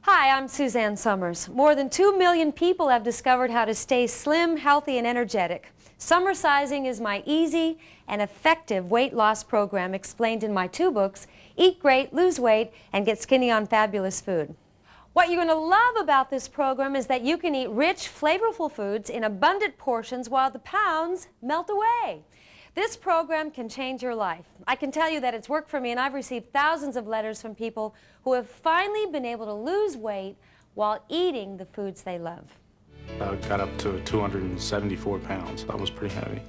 Hi, I'm Suzanne Summers. More than 2 million people have discovered how to stay slim, healthy, and energetic. Summersizing is my easy and effective weight loss program explained in my 2 books, Eat Great, Lose Weight, and Get Skinny on Fabulous Food. What you're going to love about this program is that you can eat rich, flavorful foods in abundant portions while the pounds melt away. This program can change your life. I can tell you that it's worked for me, and I've received thousands of letters from people who have finally been able to lose weight while eating the foods they love. I got up to 274 pounds. That was pretty heavy.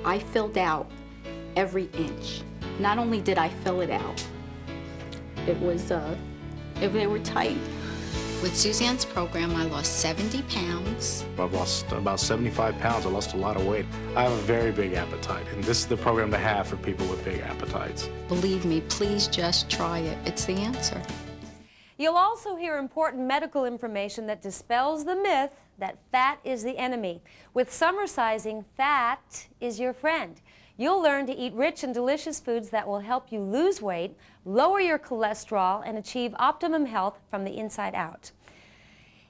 I filled out every inch. Not only did I fill it out, they were tight. With Suzanne's program, I lost 70 pounds. I've lost about 75 pounds. I lost a lot of weight. I have a very big appetite, and this is the program to have for people with big appetites. Believe me, please just try it. It's the answer. You'll also hear important medical information that dispels the myth that fat is the enemy. With Summersizing, fat is your friend. You'll learn to eat rich and delicious foods that will help you lose weight, lower your cholesterol, and achieve optimum health from the inside out.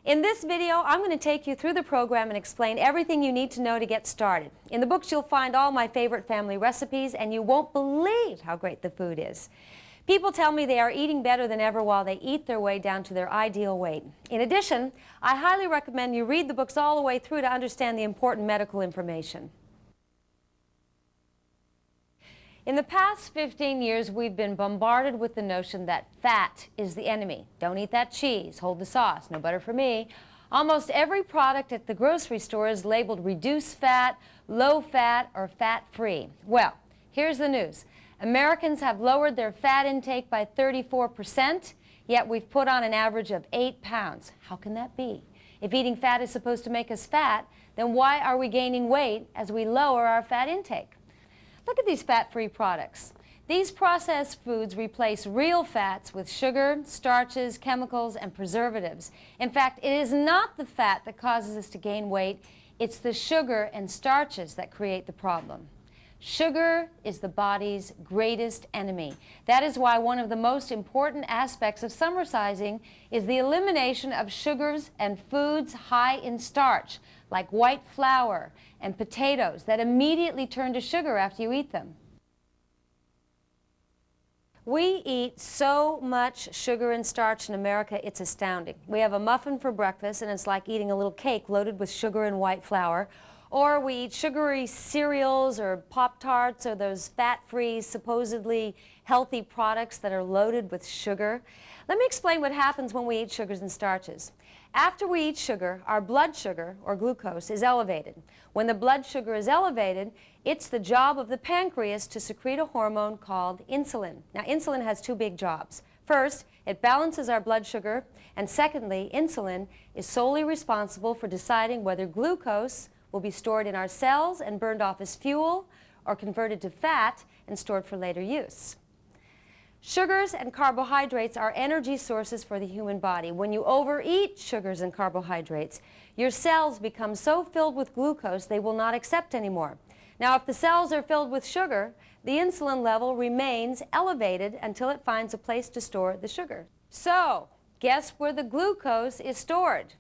In this video, I'm going to take you through the program and explain everything you need to know to get started. In the books, you'll find all my favorite family recipes, and you won't believe how great the food is. People tell me they are eating better than ever while they eat their way down to their ideal weight. In addition, I highly recommend you read the books all the way through to understand the important medical information. In the past 15 years, we've been bombarded with the notion that fat is the enemy. Don't eat that cheese, hold the sauce, no butter for me. Almost every product at the grocery store is labeled reduced fat, low fat, or fat-free. Well, here's the news. Americans have lowered their fat intake by 34%, yet we've put on an average of 8 pounds. How can that be? If eating fat is supposed to make us fat, then why are we gaining weight as we lower our fat intake? Look at these fat-free products. These processed foods replace real fats with sugar, starches, chemicals, and preservatives. In fact, it is not the fat that causes us to gain weight, it's the sugar and starches that create the problem. Sugar is the body's greatest enemy. That is why one of the most important aspects of Summersizing is the elimination of sugars and foods high in starch, like white flour and potatoes that immediately turn to sugar after you eat them. We eat so much sugar and starch in America, it's astounding. We have a muffin for breakfast, and it's like eating a little cake loaded with sugar and white flour. Or we eat sugary cereals or Pop-Tarts or those fat-free, supposedly healthy products that are loaded with sugar. Let me explain what happens when we eat sugars and starches. After we eat sugar, our blood sugar, or glucose, is elevated. When the blood sugar is elevated, it's the job of the pancreas to secrete a hormone called insulin. Now, insulin has 2 big jobs. First, it balances our blood sugar, and secondly, insulin is solely responsible for deciding whether glucose will be stored in our cells and burned off as fuel, or converted to fat and stored for later use. Sugars and carbohydrates are energy sources for the human body. When you overeat sugars and carbohydrates, your cells become so filled with glucose they will not accept anymore. Now, if the cells are filled with sugar, the insulin level remains elevated until it finds a place to store the sugar. So, guess where the glucose is stored?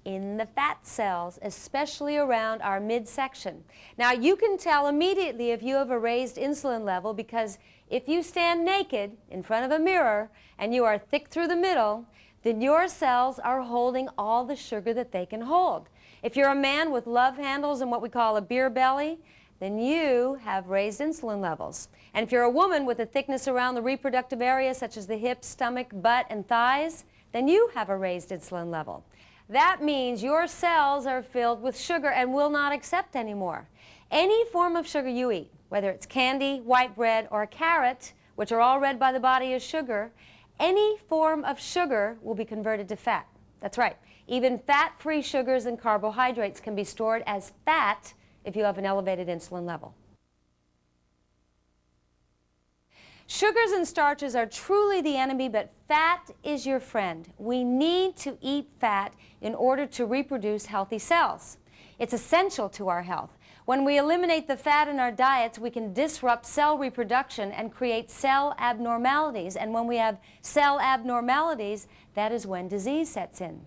In the fat cells, especially around our midsection. Now, you can tell immediately if you have a raised insulin level, because if you stand naked in front of a mirror and you are thick through the middle, then your cells are holding all the sugar that they can hold. If you're a man with love handles and what we call a beer belly, then you have raised insulin levels. And if you're a woman with a thickness around the reproductive area, such as the hips, stomach, butt, and thighs, then you have a raised insulin level. That means your cells are filled with sugar and will not accept anymore. Any form of sugar you eat, whether it's candy, white bread, or a carrot, which are all read by the body as sugar, any form of sugar will be converted to fat. That's right. Even fat-free sugars and carbohydrates can be stored as fat if you have an elevated insulin level. Sugars and starches are truly the enemy, but fat is your friend. We need to eat fat in order to reproduce healthy cells. It's essential to our health. When we eliminate the fat in our diets, we can disrupt cell reproduction and create cell abnormalities. And when we have cell abnormalities, that is when disease sets in.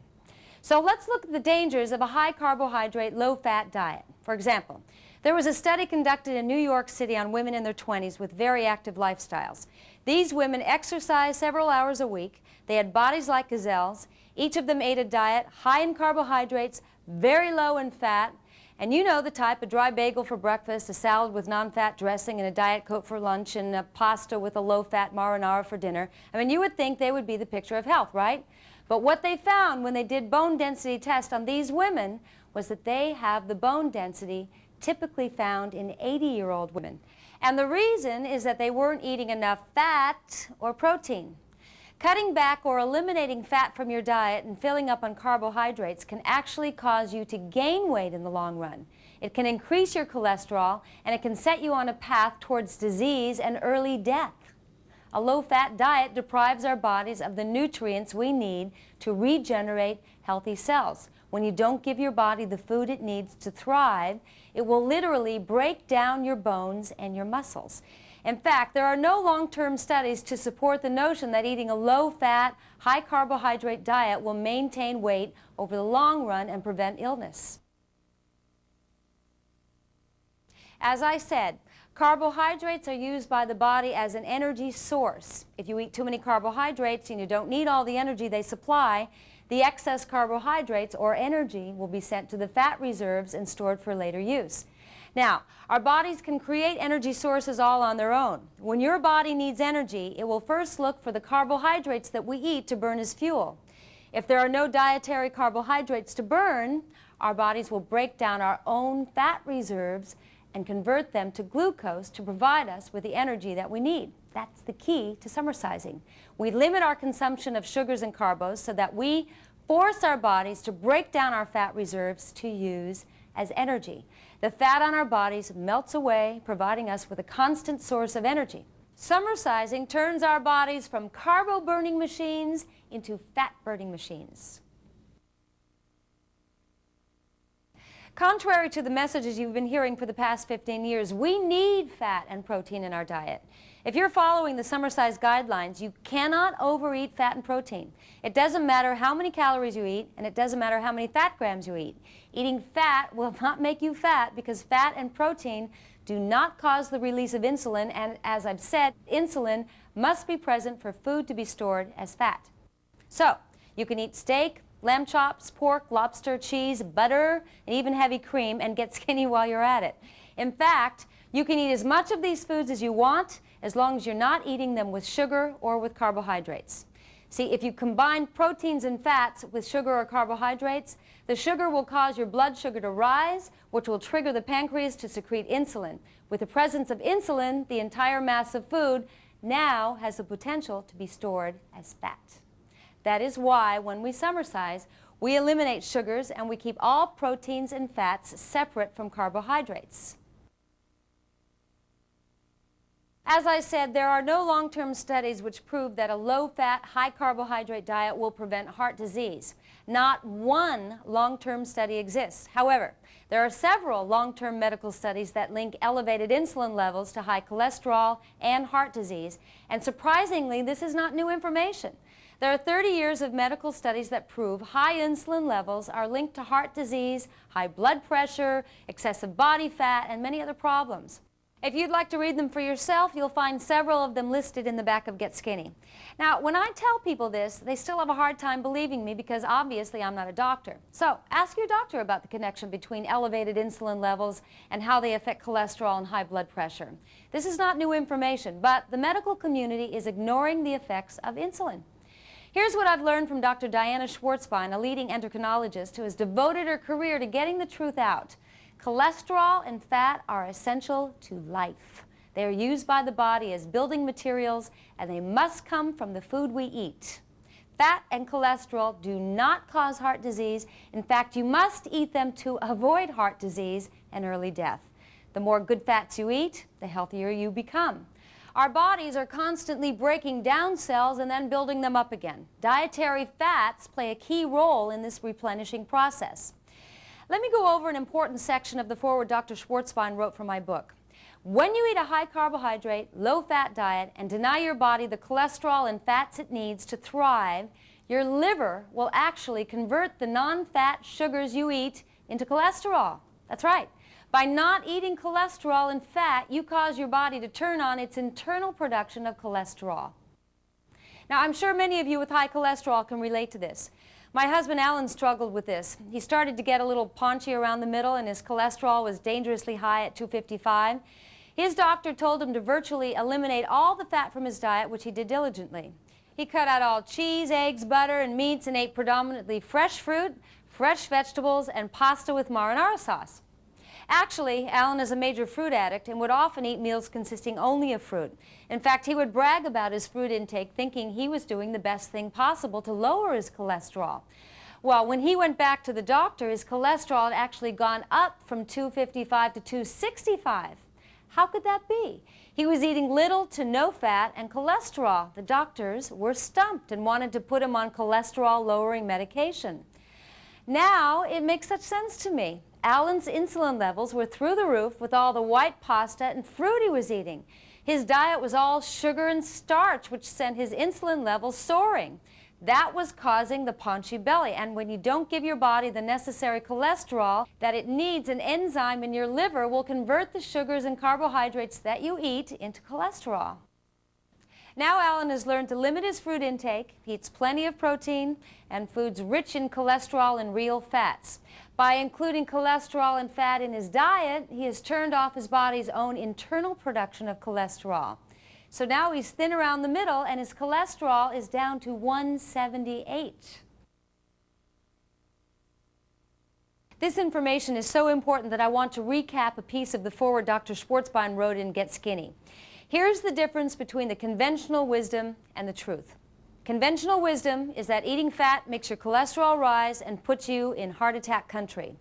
So let's look at the dangers of a high carbohydrate, low fat diet. For example, there was a study conducted in New York City on women in their 20s with very active lifestyles. These women exercised several hours a week. They had bodies like gazelles. Each of them ate a diet high in carbohydrates, very low in fat. And you know the type: a dry bagel for breakfast, a salad with non-fat dressing, and a Diet Coke for lunch, and a pasta with a low-fat marinara for dinner. I mean, you would think they would be the picture of health, right? But what they found when they did bone density tests on these women was that they have the bone density typically found in 80-year-old women. And the reason is that they weren't eating enough fat or protein. Cutting back or eliminating fat from your diet and filling up on carbohydrates can actually cause you to gain weight in the long run. It can increase your cholesterol, and it can set you on a path towards disease and early death. A low-fat diet deprives our bodies of the nutrients we need to regenerate healthy cells. When you don't give your body the food it needs to thrive, it will literally break down your bones and your muscles. In fact, there are no long-term studies to support the notion that eating a low-fat, high-carbohydrate diet will maintain weight over the long run and prevent illness. As I said, carbohydrates are used by the body as an energy source. If you eat too many carbohydrates and you don't need all the energy they supply, the excess carbohydrates or energy will be sent to the fat reserves and stored for later use. Now, our bodies can create energy sources all on their own. When your body needs energy, it will first look for the carbohydrates that we eat to burn as fuel. If there are no dietary carbohydrates to burn, our bodies will break down our own fat reserves and convert them to glucose to provide us with the energy that we need. That's the key to Somersising. We limit our consumption of sugars and carbs so that we force our bodies to break down our fat reserves to use as energy. The fat on our bodies melts away, providing us with a constant source of energy. Somersising turns our bodies from carbo-burning machines into fat-burning machines. Contrary to the messages you've been hearing for the past 15 years, we need fat and protein in our diet. If you're following the Somersise guidelines, you cannot overeat fat and protein. It doesn't matter how many calories you eat, and it doesn't matter how many fat grams you eat. Eating fat will not make you fat because fat and protein do not cause the release of insulin, and as I've said, insulin must be present for food to be stored as fat. So, you can eat steak, lamb chops, pork, lobster, cheese, butter, and even heavy cream and get skinny while you're at it. In fact, you can eat as much of these foods as you want as long as you're not eating them with sugar or with carbohydrates. See, if you combine proteins and fats with sugar or carbohydrates, the sugar will cause your blood sugar to rise, which will trigger the pancreas to secrete insulin. With the presence of insulin, the entire mass of food now has the potential to be stored as fat. That is why when we Somersise, we eliminate sugars and we keep all proteins and fats separate from carbohydrates. As I said, there are no long-term studies which prove that a low-fat, high-carbohydrate diet will prevent heart disease. Not one long-term study exists. However, there are several long-term medical studies that link elevated insulin levels to high cholesterol and heart disease, and surprisingly, this is not new information. There are 30 years of medical studies that prove high insulin levels are linked to heart disease, high blood pressure, excessive body fat, and many other problems. If you'd like to read them for yourself, you'll find several of them listed in the back of Get Skinny. Now, when I tell people this, they still have a hard time believing me because obviously I'm not a doctor. So, ask your doctor about the connection between elevated insulin levels and how they affect cholesterol and high blood pressure. This is not new information, but the medical community is ignoring the effects of insulin. Here's what I've learned from Dr. Diana Schwartzbein, a leading endocrinologist who has devoted her career to getting the truth out. Cholesterol and fat are essential to life. They are used by the body as building materials, and they must come from the food we eat. Fat and cholesterol do not cause heart disease. In fact, you must eat them to avoid heart disease and early death. The more good fats you eat, the healthier you become. Our bodies are constantly breaking down cells and then building them up again. Dietary fats play a key role in this replenishing process. Let me go over an important section of the foreword Dr. Schwartzbein wrote for my book. When you eat a high-carbohydrate, low-fat diet and deny your body the cholesterol and fats it needs to thrive, your liver will actually convert the non-fat sugars you eat into cholesterol. That's right. By not eating cholesterol and fat, you cause your body to turn on its internal production of cholesterol. Now, I'm sure many of you with high cholesterol can relate to this. My husband Alan struggled with this. He started to get a little paunchy around the middle and his cholesterol was dangerously high at 255. His doctor told him to virtually eliminate all the fat from his diet, which he did diligently. He cut out all cheese, eggs, butter, and meats and ate predominantly fresh fruit, fresh vegetables, and pasta with marinara sauce. Actually, Alan is a major fruit addict and would often eat meals consisting only of fruit. In fact, he would brag about his fruit intake, thinking he was doing the best thing possible to lower his cholesterol. Well, when he went back to the doctor, his cholesterol had actually gone up from 255 to 265. How could that be? He was eating little to no fat and cholesterol. The doctors were stumped and wanted to put him on cholesterol-lowering medication. Now, it makes such sense to me. Alan's insulin levels were through the roof with all the white pasta and fruit he was eating. His diet was all sugar and starch, which sent his insulin levels soaring. That was causing the paunchy belly. And when you don't give your body the necessary cholesterol that it needs, an enzyme in your liver will convert the sugars and carbohydrates that you eat into cholesterol. Now Alan has learned to limit his fruit intake. He eats plenty of protein and foods rich in cholesterol and real fats. By including cholesterol and fat in his diet, he has turned off his body's own internal production of cholesterol. So now he's thin around the middle and his cholesterol is down to 178. This information is so important that I want to recap a piece of the foreword Dr. Schwartzbein wrote in Get Skinny. Here's the difference between the conventional wisdom and the truth. Conventional wisdom is that eating fat makes your cholesterol rise and puts you in heart attack country.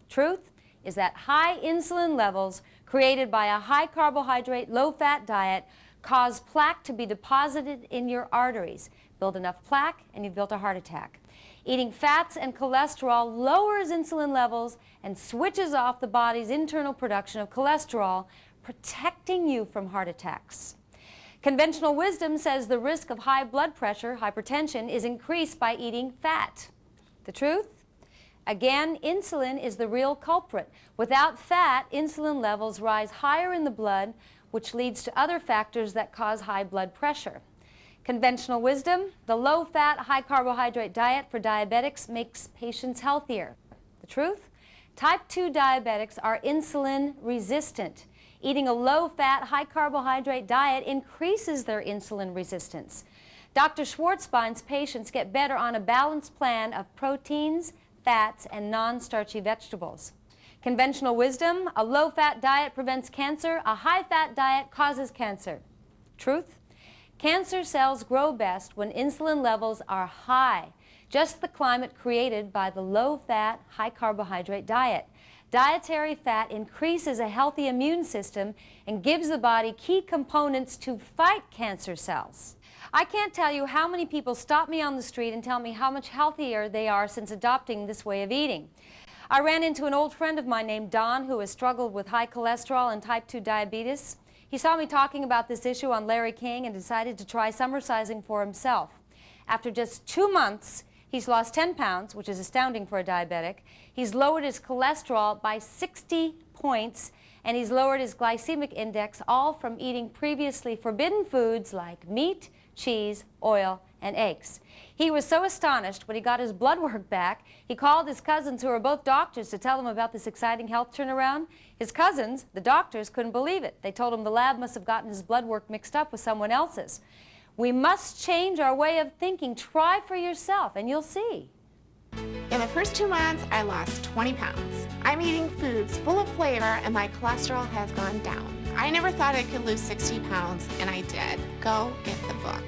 Truth is that high insulin levels created by a high carbohydrate, low fat diet cause plaque to be deposited in your arteries. Build enough plaque and you've built a heart attack. Eating fats and cholesterol lowers insulin levels and switches off the body's internal production of cholesterol, protecting you from heart attacks. Conventional wisdom says the risk of high blood pressure, hypertension, is increased by eating fat. The truth? Again, insulin is the real culprit. Without fat, insulin levels rise higher in the blood, which leads to other factors that cause high blood pressure. Conventional wisdom, the low-fat, high-carbohydrate diet for diabetics makes patients healthier. The truth? Type 2 diabetics are insulin resistant. Eating a low-fat, high-carbohydrate diet increases their insulin resistance. Dr. Schwartzbein's patients get better on a balanced plan of proteins, fats, and non-starchy vegetables. Conventional wisdom, a low-fat diet prevents cancer, a high-fat diet causes cancer. Truth? Cancer cells grow best when insulin levels are high, just the climate created by the low-fat, high-carbohydrate diet. Dietary fat increases a healthy immune system and gives the body key components to fight cancer cells. I can't tell you how many people stop me on the street and tell me how much healthier they are since adopting this way of eating. I ran into an old friend of mine named Don who has struggled with high cholesterol and type 2 diabetes. He saw me talking about this issue on Larry King and decided to try Somersising for himself. After just 2 months, he's lost 10 pounds, which is astounding for a diabetic. He's lowered his cholesterol by 60 points, and he's lowered his glycemic index, all from eating previously forbidden foods like meat, cheese, oil, and eggs. He was so astonished when he got his blood work back, he called his cousins, who are both doctors, to tell them about this exciting health turnaround. His cousins, the doctors, couldn't believe it. They told him the lab must have gotten his blood work mixed up with someone else's. We must change our way of thinking. Try for yourself, and you'll see. In the first 2 months, I lost 20 pounds. I'm eating foods full of flavor, and my cholesterol has gone down. I never thought I could lose 60 pounds, and I did. Go get the book.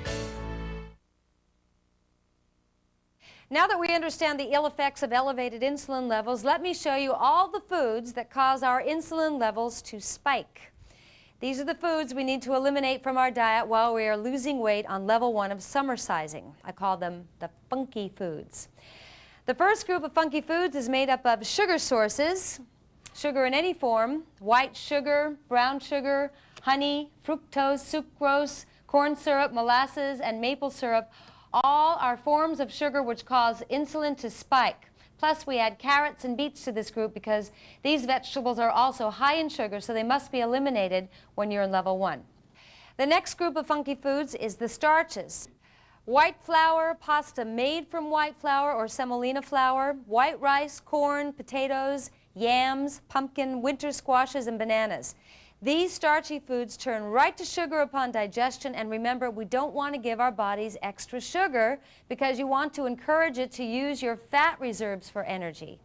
Now that we understand the ill effects of elevated insulin levels, let me show you all the foods that cause our insulin levels to spike. These are the foods we need to eliminate from our diet while we are losing weight on level 1 of Somersising. I call them the funky foods. The first group of funky foods is made up of sugar sources, sugar in any form, white sugar, brown sugar, honey, fructose, sucrose, corn syrup, molasses, and maple syrup. All are forms of sugar which cause insulin to spike. Plus, we add carrots and beets to this group because these vegetables are also high in sugar, so they must be eliminated when you're in level 1. The next group of funky foods is the starches. White flour, pasta made from white flour or semolina flour, white rice, corn, potatoes, yams, pumpkin, winter squashes, and bananas. These starchy foods turn right to sugar upon digestion, and remember, we don't want to give our bodies extra sugar because you want to encourage it to use your fat reserves for energy.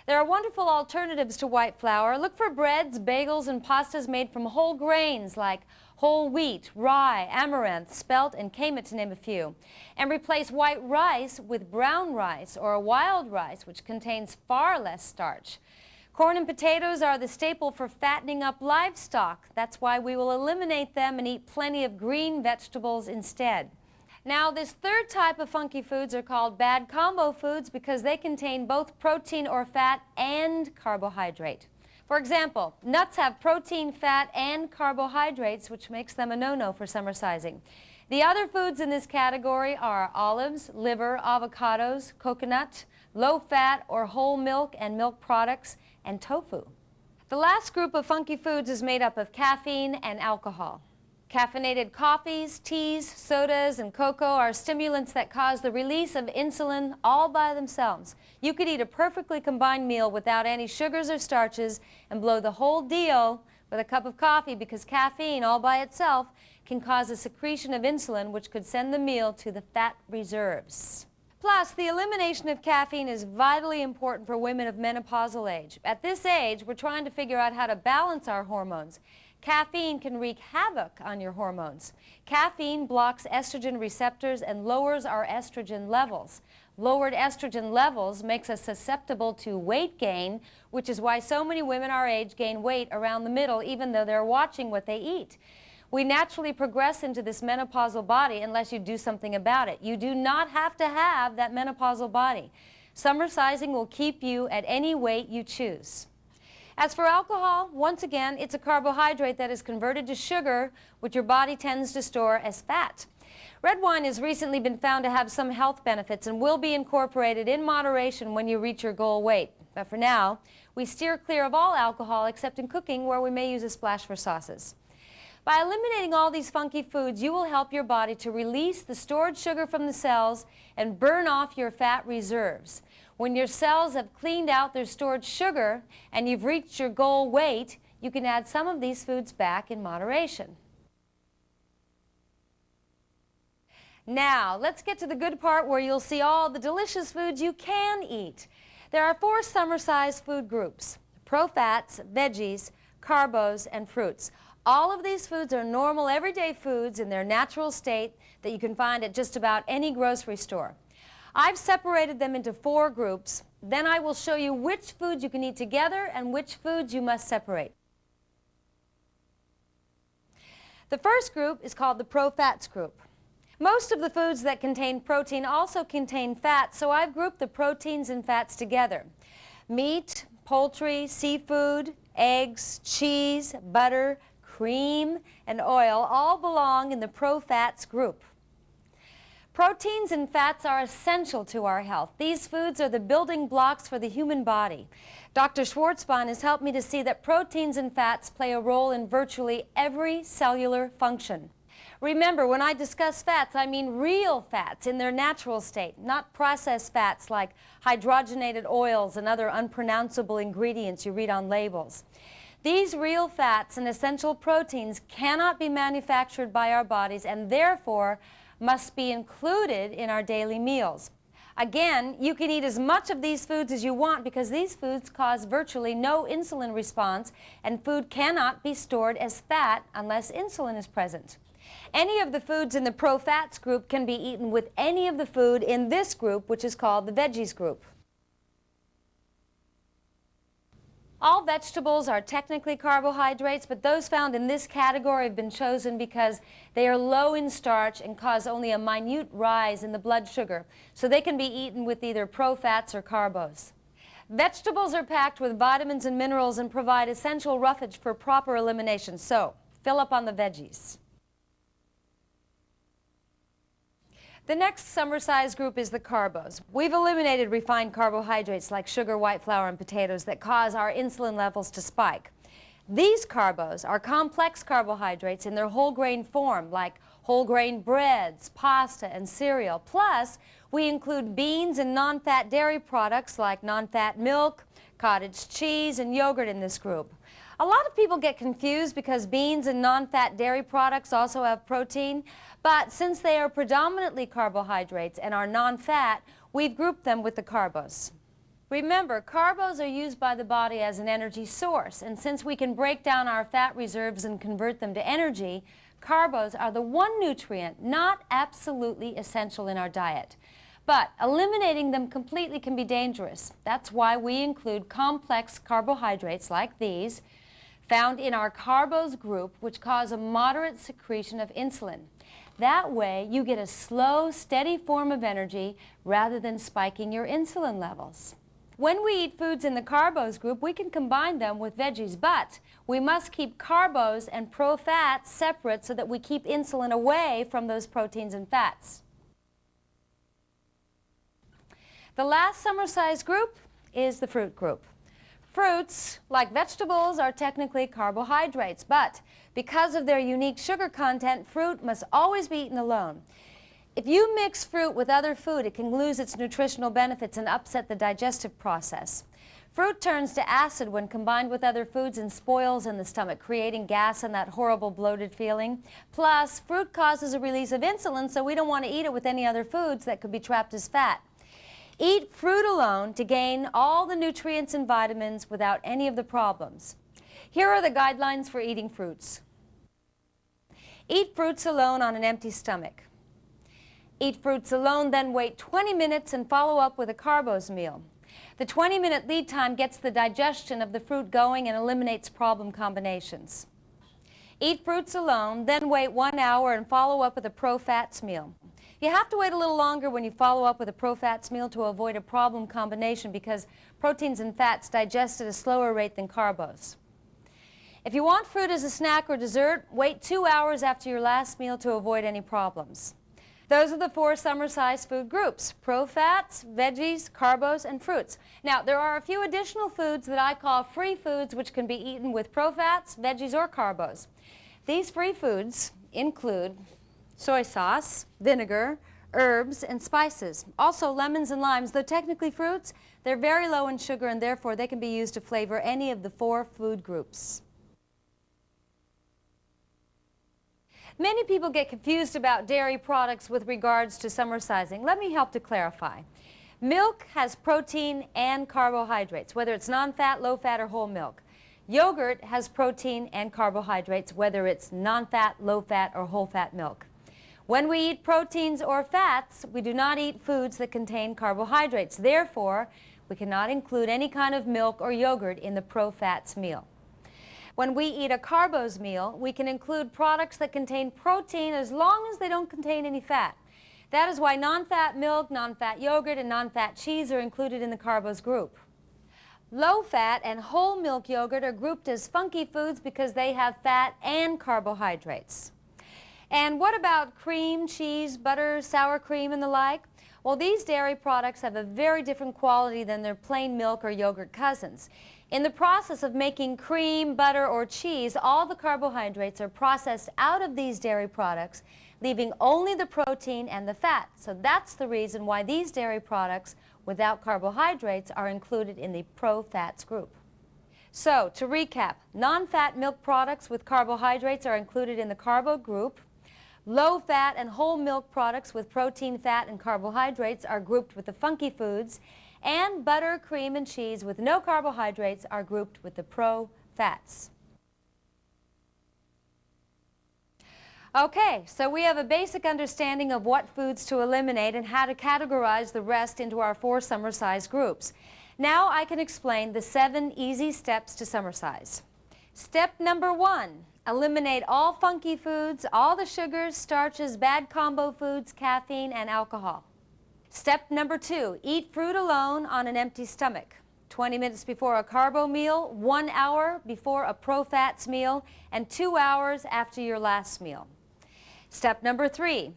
There are wonderful alternatives to white flour. Look for breads, bagels, and pastas made from whole grains like whole wheat, rye, amaranth, spelt, and kamut, to name a few. And replace white rice with brown rice or wild rice, which contains far less starch. Corn and potatoes are the staple for fattening up livestock. That's why we will eliminate them and eat plenty of green vegetables instead. Now, this third type of funky foods are called bad combo foods because they contain both protein or fat and carbohydrate. For example, nuts have protein, fat, and carbohydrates, which makes them a no-no for summersizing. The other foods in this category are olives, liver, avocados, coconut, low-fat or whole milk and milk products, and tofu. The last group of funky foods is made up of caffeine and alcohol. Caffeinated coffees, teas, sodas, and cocoa are stimulants that cause the release of insulin all by themselves. You could eat a perfectly combined meal without any sugars or starches and blow the whole deal with a cup of coffee because caffeine all by itself can cause a secretion of insulin which could send the meal to the fat reserves. Plus, the elimination of caffeine is vitally important for women of menopausal age. At this age, we're trying to figure out how to balance our hormones. Caffeine can wreak havoc on your hormones. Caffeine blocks estrogen receptors and lowers our estrogen levels. Lowered estrogen levels makes us susceptible to weight gain, which is why so many women our age gain weight around the middle even though they're watching what they eat. We naturally progress into this menopausal body unless you do something about it. You do not have to have that menopausal body. Summersizing will keep you at any weight you choose. As for alcohol, once again, it's a carbohydrate that is converted to sugar, which your body tends to store as fat. Red wine has recently been found to have some health benefits and will be incorporated in moderation when you reach your goal weight. But for now, we steer clear of all alcohol except in cooking, where we may use a splash for sauces. By eliminating all these funky foods, you will help your body to release the stored sugar from the cells and burn off your fat reserves. When your cells have cleaned out their stored sugar and you've reached your goal weight, you can add some of these foods back in moderation. Now, let's get to the good part where you'll see all the delicious foods you can eat. There are 4 summer-sized food groups: pro-fats, veggies, carbos, and fruits. All of these foods are normal everyday foods in their natural state that you can find at just about any grocery store. I've separated them into 4 groups. Then I will show you which foods you can eat together and which foods you must separate. The first group is called the pro-fats group. Most of the foods that contain protein also contain fat, so I've grouped the proteins and fats together. Meat, poultry, seafood, eggs, cheese, butter, cream, and oil all belong in the pro-fats group. Proteins and fats are essential to our health. These foods are the building blocks for the human body. Dr. Schwartzbein has helped me to see that proteins and fats play a role in virtually every cellular function. Remember, when I discuss fats, I mean real fats in their natural state, not processed fats like hydrogenated oils and other unpronounceable ingredients you read on labels. These real fats and essential proteins cannot be manufactured by our bodies and therefore must be included in our daily meals. Again, you can eat as much of these foods as you want because these foods cause virtually no insulin response, and food cannot be stored as fat unless insulin is present. Any of the foods in the pro-fats group can be eaten with any of the food in this group, which is called the veggies group. All vegetables are technically carbohydrates, but those found in this category have been chosen because they are low in starch and cause only a minute rise in the blood sugar, so they can be eaten with either pro-fats or carbos. Vegetables are packed with vitamins and minerals and provide essential roughage for proper elimination, so fill up on the veggies. The next Somersise group is the carbos. We've eliminated refined carbohydrates like sugar, white flour, and potatoes that cause our insulin levels to spike. These carbos are complex carbohydrates in their whole grain form, like whole grain breads, pasta, and cereal. Plus, we include beans and non-fat dairy products like non-fat milk, cottage cheese, and yogurt in this group. A lot of people get confused because beans and non-fat dairy products also have protein, but since they are predominantly carbohydrates and are non-fat, we've grouped them with the carbos. Remember, carbos are used by the body as an energy source, and since we can break down our fat reserves and convert them to energy, carbos are the one nutrient not absolutely essential in our diet. But eliminating them completely can be dangerous. That's why we include complex carbohydrates like these, found in our carbos group, which cause a moderate secretion of insulin. That way, you get a slow, steady form of energy rather than spiking your insulin levels. When we eat foods in the carbos group, we can combine them with veggies, but we must keep carbos and pro-fats separate so that we keep insulin away from those proteins and fats. The last Somersise group is the fruit group. Fruits, like vegetables, are technically carbohydrates, but because of their unique sugar content, fruit must always be eaten alone. If you mix fruit with other food, it can lose its nutritional benefits and upset the digestive process. Fruit turns to acid when combined with other foods and spoils in the stomach, creating gas and that horrible bloated feeling. Plus, fruit causes a release of insulin, so we don't want to eat it with any other foods that could be trapped as fat. Eat fruit alone to gain all the nutrients and vitamins without any of the problems. Here are the guidelines for eating fruits. Eat fruits alone on an empty stomach. Eat fruits alone, then wait 20 minutes and follow up with a carbos meal. The 20-minute lead time gets the digestion of the fruit going and eliminates problem combinations. Eat fruits alone, then wait 1 hour and follow up with a pro-fats meal. You have to wait a little longer when you follow up with a pro-fats meal to avoid a problem combination because proteins and fats digest at a slower rate than carbos. If you want fruit as a snack or dessert, wait 2 hours after your last meal to avoid any problems. Those are the 4 Somersise food groups: pro-fats, veggies, carbos, and fruits. Now, there are a few additional foods that I call free foods which can be eaten with pro-fats, veggies, or carbos. These free foods include soy sauce, vinegar, herbs, and spices. Also lemons and limes, though technically fruits, they're very low in sugar and therefore they can be used to flavor any of the 4 food groups. Many people get confused about dairy products with regards to Somersising. Let me help to clarify. Milk has protein and carbohydrates, whether it's non-fat, low-fat, or whole milk. Yogurt has protein and carbohydrates, whether it's non-fat, low-fat, or whole-fat milk. When we eat proteins or fats, we do not eat foods that contain carbohydrates. Therefore, we cannot include any kind of milk or yogurt in the pro-fats meal. When we eat a carbos meal, we can include products that contain protein as long as they don't contain any fat. That is why non-fat milk, non-fat yogurt, and non-fat cheese are included in the carbos group. Low-fat and whole milk yogurt are grouped as funky foods because they have fat and carbohydrates. And what about cream, cheese, butter, sour cream, and the like? Well, these dairy products have a very different quality than their plain milk or yogurt cousins. In the process of making cream, butter, or cheese, all the carbohydrates are processed out of these dairy products, leaving only the protein and the fat. So that's the reason why these dairy products without carbohydrates are included in the pro-fats group. So, to recap, non-fat milk products with carbohydrates are included in the carbo group. Low-fat and whole milk products with protein, fat, and carbohydrates are grouped with the funky foods, and butter, cream, and cheese with no carbohydrates are grouped with the pro-fats. Okay, so we have a basic understanding of what foods to eliminate and how to categorize the rest into our 4 Somersise groups. Now I can explain the 7 easy steps to Somersise. Step number 1, eliminate all funky foods, all the sugars, starches, bad combo foods, caffeine, and alcohol. Step number 2, eat fruit alone on an empty stomach. 20 minutes before a carbo meal, 1 hour before a pro-fats meal, and 2 hours after your last meal. Step number 3,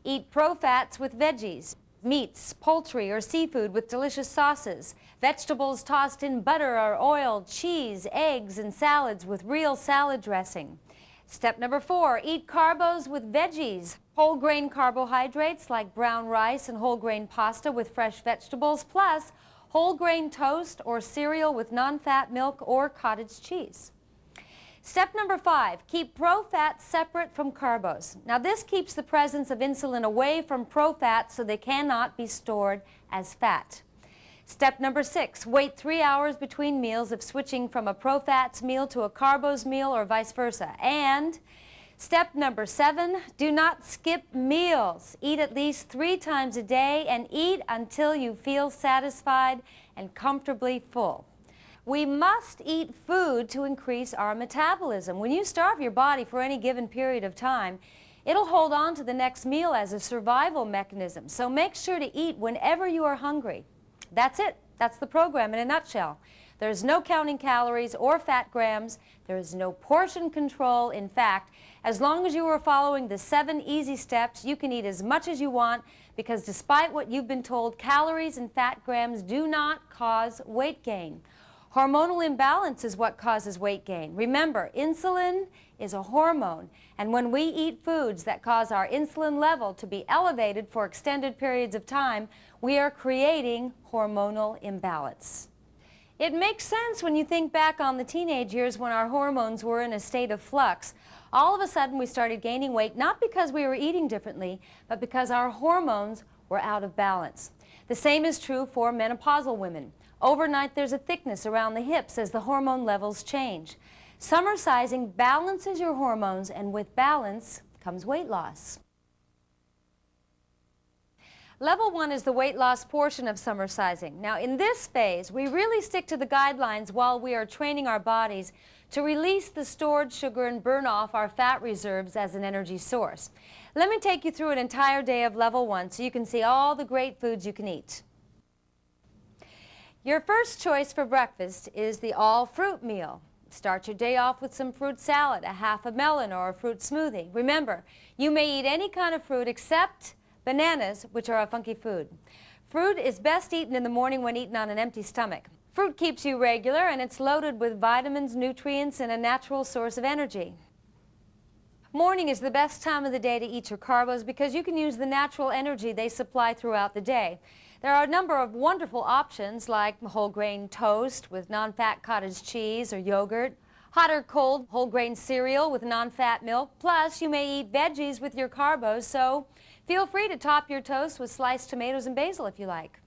eat pro-fats with veggies, meats, poultry, or seafood with delicious sauces, vegetables tossed in butter or oil, cheese, eggs, and salads with real salad dressing. Step number 4, eat carbos with veggies, whole grain carbohydrates like brown rice and whole grain pasta with fresh vegetables, plus whole grain toast or cereal with non-fat milk or cottage cheese. Step number 5, keep pro-fats separate from carbos. Now this keeps the presence of insulin away from pro-fats so they cannot be stored as fat. Step number 6, wait 3 hours between meals if switching from a pro-fats meal to a carbos meal or vice versa. And step number 7, do not skip meals. Eat at least 3 times a day and eat until you feel satisfied and comfortably full. We must eat food to increase our metabolism. When you starve your body for any given period of time, it'll hold on to the next meal as a survival mechanism. So make sure to eat whenever you are hungry. That's it. That's the program in a nutshell. There's no counting calories or fat grams. There is no portion control. In fact, as long as you are following the 7 easy steps, you can eat as much as you want because despite what you've been told, calories and fat grams do not cause weight gain. Hormonal imbalance is what causes weight gain. Remember, insulin is a hormone, and when we eat foods that cause our insulin level to be elevated for extended periods of time, we are creating hormonal imbalance. It makes sense when you think back on the teenage years when our hormones were in a state of flux. All of a sudden we started gaining weight, not because we were eating differently, but because our hormones were out of balance. The same is true for menopausal women. Overnight there's a thickness around the hips as the hormone levels change. Summersizing balances your hormones, and with balance comes weight loss. Level 1 is the weight loss portion of summersizing. Now in this phase, we really stick to the guidelines while we are training our bodies to release the stored sugar and burn off our fat reserves as an energy source. Let me take you through an entire day of level 1 so you can see all the great foods you can eat. Your first choice for breakfast is the all-fruit meal. Start your day off with some fruit salad, a half a melon, or a fruit smoothie. Remember, you may eat any kind of fruit except bananas, which are a funky food. Fruit is best eaten in the morning when eaten on an empty stomach. Fruit keeps you regular, and it's loaded with vitamins, nutrients, and a natural source of energy. Morning is the best time of the day to eat your carbos because you can use the natural energy they supply throughout the day. There are a number of wonderful options like whole grain toast with non-fat cottage cheese or yogurt, hot or cold whole grain cereal with non-fat milk, plus you may eat veggies with your carbos, so feel free to top your toast with sliced tomatoes and basil if you like.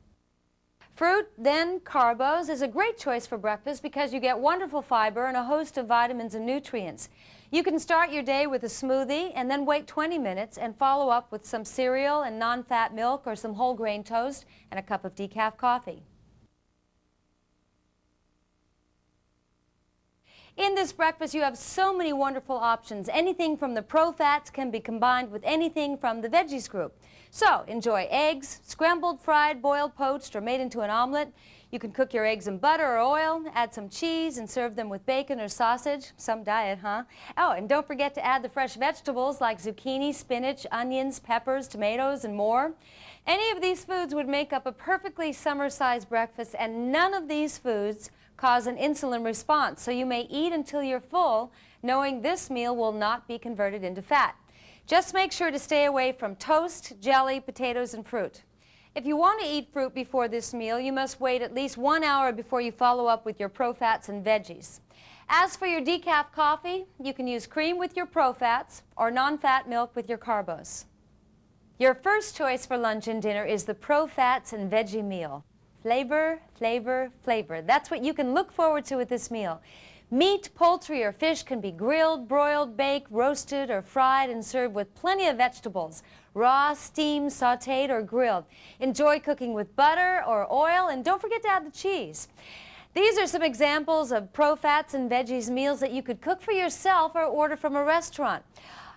Fruit, then carbos, is a great choice for breakfast because you get wonderful fiber and a host of vitamins and nutrients. You can start your day with a smoothie and then wait 20 minutes and follow up with some cereal and non-fat milk or some whole grain toast and a cup of decaf coffee. In this breakfast, you have so many wonderful options. Anything from the pro-fats can be combined with anything from the veggies group. So enjoy eggs, scrambled, fried, boiled, poached, or made into an omelet. You can cook your eggs in butter or oil, add some cheese, and serve them with bacon or sausage. Some diet, huh? Oh, and don't forget to add the fresh vegetables like zucchini, spinach, onions, peppers, tomatoes, and more. Any of these foods would make up a perfectly summer-sized breakfast, and none of these foods cause an insulin response, so you may eat until you're full, knowing this meal will not be converted into fat. Just make sure to stay away from toast, jelly, potatoes, and fruit. If you want to eat fruit before this meal, you must wait at least 1 hour before you follow up with your pro-fats and veggies. As for your decaf coffee, you can use cream with your pro-fats or non-fat milk with your carbos. Your first choice for lunch and dinner is the pro-fats and veggie meal. Flavor, flavor, flavor. That's what you can look forward to with this meal. Meat, poultry, or fish can be grilled, broiled, baked, roasted, or fried and served with plenty of vegetables. Raw, steamed, sautéed, or grilled. Enjoy cooking with butter or oil, and don't forget to add the cheese. These are some examples of pro-fats and veggies meals that you could cook for yourself or order from a restaurant.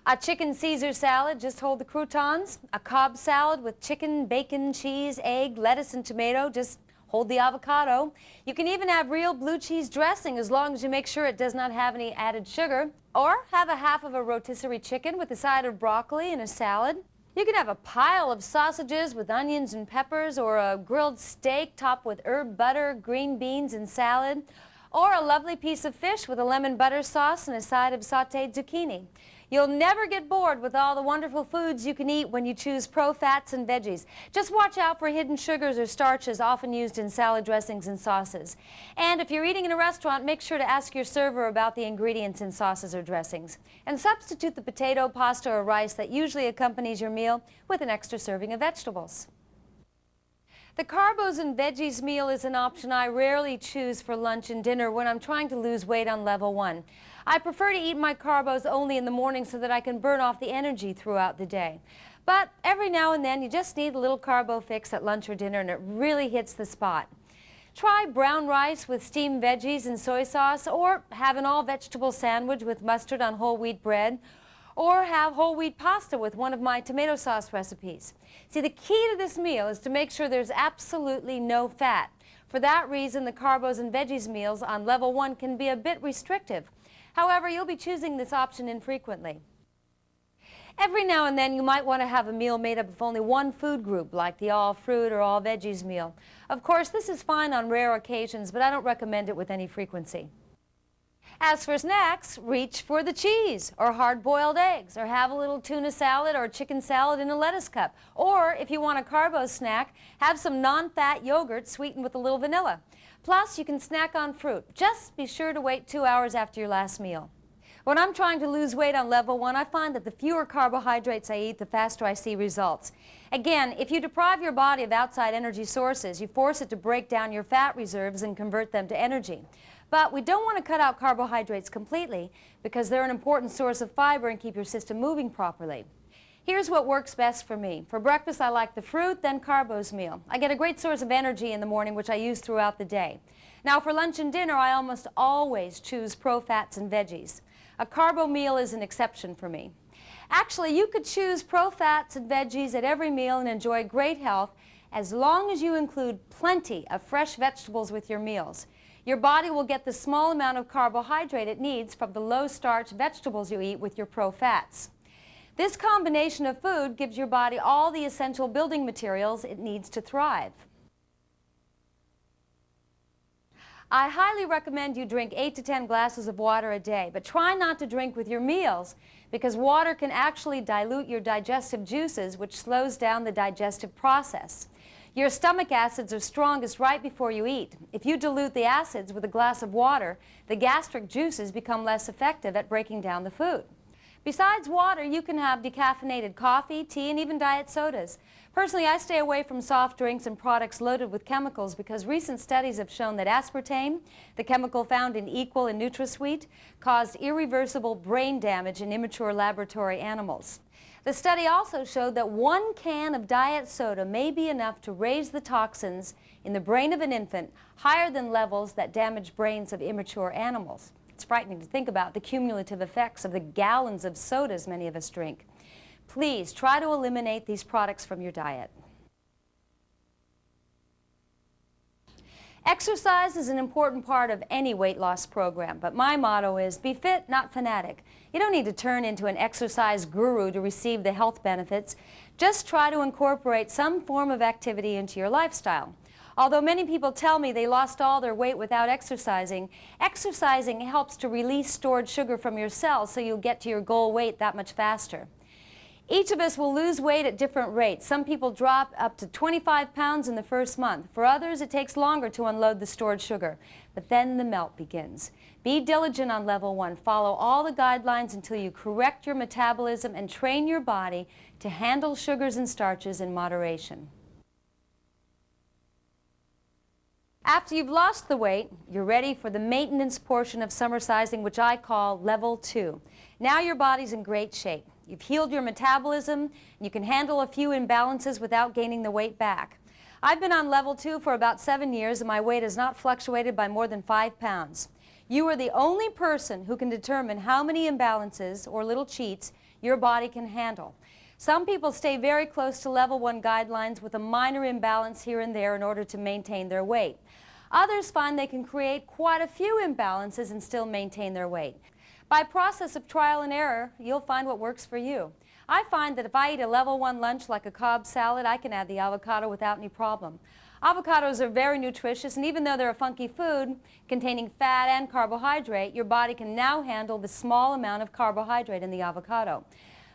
A chicken Caesar salad, just hold the croutons. A Cobb salad with chicken, bacon, cheese, egg, lettuce, and tomato, just hold the avocado. You can even have real blue cheese dressing as long as you make sure it does not have any added sugar. Or have a half of a rotisserie chicken with a side of broccoli and a salad. You can have a pile of sausages with onions and peppers, or a grilled steak topped with herb butter, green beans, and salad. Or a lovely piece of fish with a lemon butter sauce and a side of sautéed zucchini. You'll never get bored with all the wonderful foods you can eat when you choose pro-fats and veggies. Just watch out for hidden sugars or starches often used in salad dressings and sauces. And if you're eating in a restaurant, make sure to ask your server about the ingredients in sauces or dressings. And substitute the potato, pasta, or rice that usually accompanies your meal with an extra serving of vegetables. The carbos and veggies meal is an option I rarely choose for lunch and dinner when I'm trying to lose weight on level 1. I prefer to eat my carbos only in the morning so that I can burn off the energy throughout the day. But every now and then you just need a little carbo fix at lunch or dinner, and it really hits the spot. Try brown rice with steamed veggies and soy sauce, or have an all-vegetable sandwich with mustard on whole wheat bread, or have whole wheat pasta with one of my tomato sauce recipes. See, the key to this meal is to make sure there's absolutely no fat. For that reason, the carbos and veggies meals on level 1 can be a bit restrictive. However, you'll be choosing this option infrequently. Every now and then you might want to have a meal made up of only one food group, like the all-fruit or all-veggies meal. Of course, this is fine on rare occasions, but I don't recommend it with any frequency. As for snacks, reach for the cheese, or hard-boiled eggs, or have a little tuna salad or chicken salad in a lettuce cup. Or, if you want a carbo snack, have some non-fat yogurt sweetened with a little vanilla. Plus, you can snack on fruit. Just be sure to wait 2 hours after your last meal. When I'm trying to lose weight on level 1, I find that the fewer carbohydrates I eat, the faster I see results. Again, if you deprive your body of outside energy sources, you force it to break down your fat reserves and convert them to energy. But we don't want to cut out carbohydrates completely because they're an important source of fiber and keep your system moving properly. Here's what works best for me. For breakfast, I like the fruit, then carbos meal. I get a great source of energy in the morning, which I use throughout the day. Now, for lunch and dinner, I almost always choose pro-fats and veggies. A carbo meal is an exception for me. Actually, you could choose pro-fats and veggies at every meal and enjoy great health as long as you include plenty of fresh vegetables with your meals. Your body will get the small amount of carbohydrate it needs from the low-starch vegetables you eat with your pro-fats. This combination of food gives your body all the essential building materials it needs to thrive. I highly recommend you drink 8 to 10 glasses of water a day, but try not to drink with your meals because water can actually dilute your digestive juices, which slows down the digestive process. Your stomach acids are strongest right before you eat. If you dilute the acids with a glass of water, the gastric juices become less effective at breaking down the food. Besides water, you can have decaffeinated coffee, tea, and even diet sodas. Personally, I stay away from soft drinks and products loaded with chemicals because recent studies have shown that aspartame, the chemical found in Equal and NutraSweet, caused irreversible brain damage in immature laboratory animals. The study also showed that 1 can of diet soda may be enough to raise the toxins in the brain of an infant higher than levels that damage brains of immature animals. It's frightening to think about the cumulative effects of the gallons of sodas many of us drink. Please try to eliminate these products from your diet. Exercise is an important part of any weight loss program, but my motto is be fit, not fanatic. You don't need to turn into an exercise guru to receive the health benefits. Just try to incorporate some form of activity into your lifestyle. Although many people tell me they lost all their weight without exercising, exercising helps to release stored sugar from your cells so you'll get to your goal weight that much faster. Each of us will lose weight at different rates. Some people drop up to 25 pounds in the first month. For others, it takes longer to unload the stored sugar. But then the melt begins. Be diligent on level 1. Follow all the guidelines until you correct your metabolism and train your body to handle sugars and starches in moderation. After you've lost the weight, you're ready for the maintenance portion of summersizing, which I call level 2. Now your body's in great shape. You've healed your metabolism, and you can handle a few imbalances without gaining the weight back. I've been on level 2 for about 7 years, and my weight has not fluctuated by more than 5 pounds. You are the only person who can determine how many imbalances or little cheats your body can handle. Some people stay very close to level 1 guidelines with a minor imbalance here and there in order to maintain their weight. Others find they can create quite a few imbalances and still maintain their weight. By process of trial and error, you'll find what works for you. I find that if I eat a level 1 lunch like a Cobb salad, I can add the avocado without any problem. Avocados are very nutritious, and even though they're a funky food containing fat and carbohydrate, your body can now handle the small amount of carbohydrate in the avocado.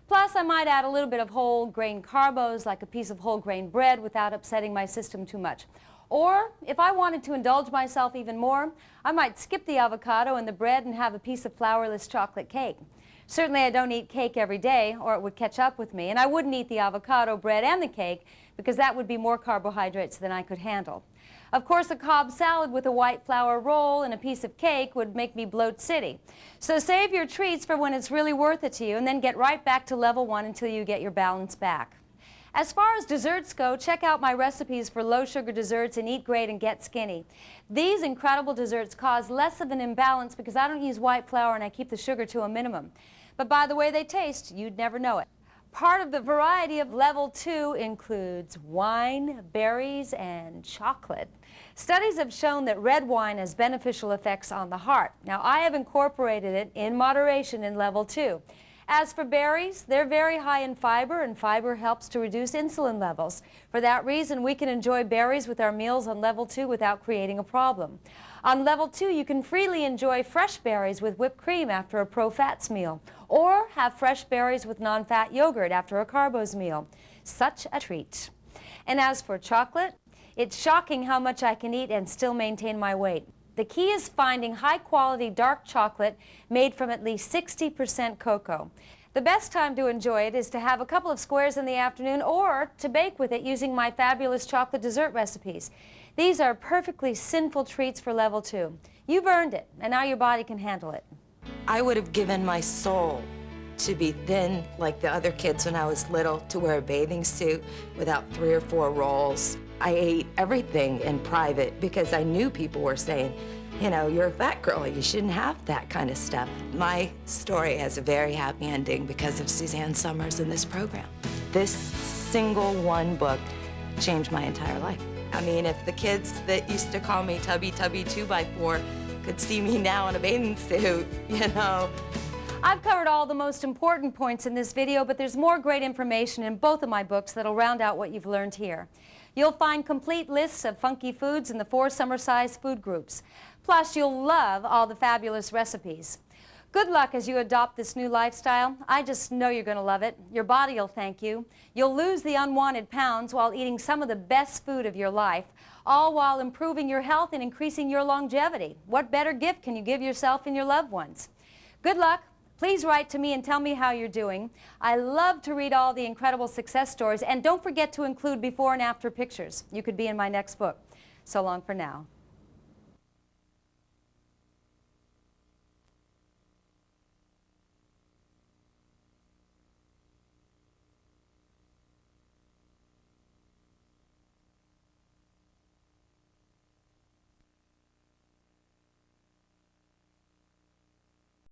Plus, I might add a little bit of whole grain carbos, like a piece of whole grain bread, without upsetting my system too much. Or, if I wanted to indulge myself even more, I might skip the avocado and the bread and have a piece of flourless chocolate cake. Certainly I don't eat cake every day, or it would catch up with me, and I wouldn't eat the avocado, bread, and the cake, because that would be more carbohydrates than I could handle. Of course, a Cobb salad with a white flour roll and a piece of cake would make me bloat city. So save your treats for when it's really worth it to you, and then get right back to level 1 until you get your balance back. As far as desserts go, check out my recipes for low-sugar desserts and Eat Great and Get Skinny. These incredible desserts cause less of an imbalance because I don't use white flour and I keep the sugar to a minimum. But by the way they taste, you'd never know it. Part of the variety of level 2 includes wine, berries, and chocolate. Studies have shown that red wine has beneficial effects on the heart. Now, I have incorporated it in moderation in level 2. As for berries, they're very high in fiber, and fiber helps to reduce insulin levels. For that reason, we can enjoy berries with our meals on level 2 without creating a problem. On level 2, you can freely enjoy fresh berries with whipped cream after a pro-fats meal, or have fresh berries with non-fat yogurt after a carbos meal. Such a treat. And as for chocolate, it's shocking how much I can eat and still maintain my weight. The key is finding high-quality dark chocolate made from at least 60% cocoa. The best time to enjoy it is to have a couple of squares in the afternoon or to bake with it using my fabulous chocolate dessert recipes. These are perfectly sinful treats for level 2. You've earned it, and now your body can handle it. I would have given my soul to be thin like the other kids when I was little, to wear a bathing suit without 3 or 4 rolls. I ate everything in private because I knew people were saying, you know, you're a fat girl, you shouldn't have that kind of stuff. My story has a very happy ending because of Suzanne Somers in this program. This single one book changed my entire life. I mean, if the kids that used to call me Tubby Tubby 2x4 could see me now in a bathing suit, you know. I've covered all the most important points in this video, but there's more great information in both of my books that'll round out what you've learned here. You'll find complete lists of funky foods in the 4 Somersise food groups. Plus, you'll love all the fabulous recipes. Good luck as you adopt this new lifestyle. I just know you're going to love it. Your body will thank you. You'll lose the unwanted pounds while eating some of the best food of your life, all while improving your health and increasing your longevity. What better gift can you give yourself and your loved ones? Good luck. Please write to me and tell me how you're doing. I love to read all the incredible success stories, and don't forget to include before and after pictures. You could be in my next book. So long for now.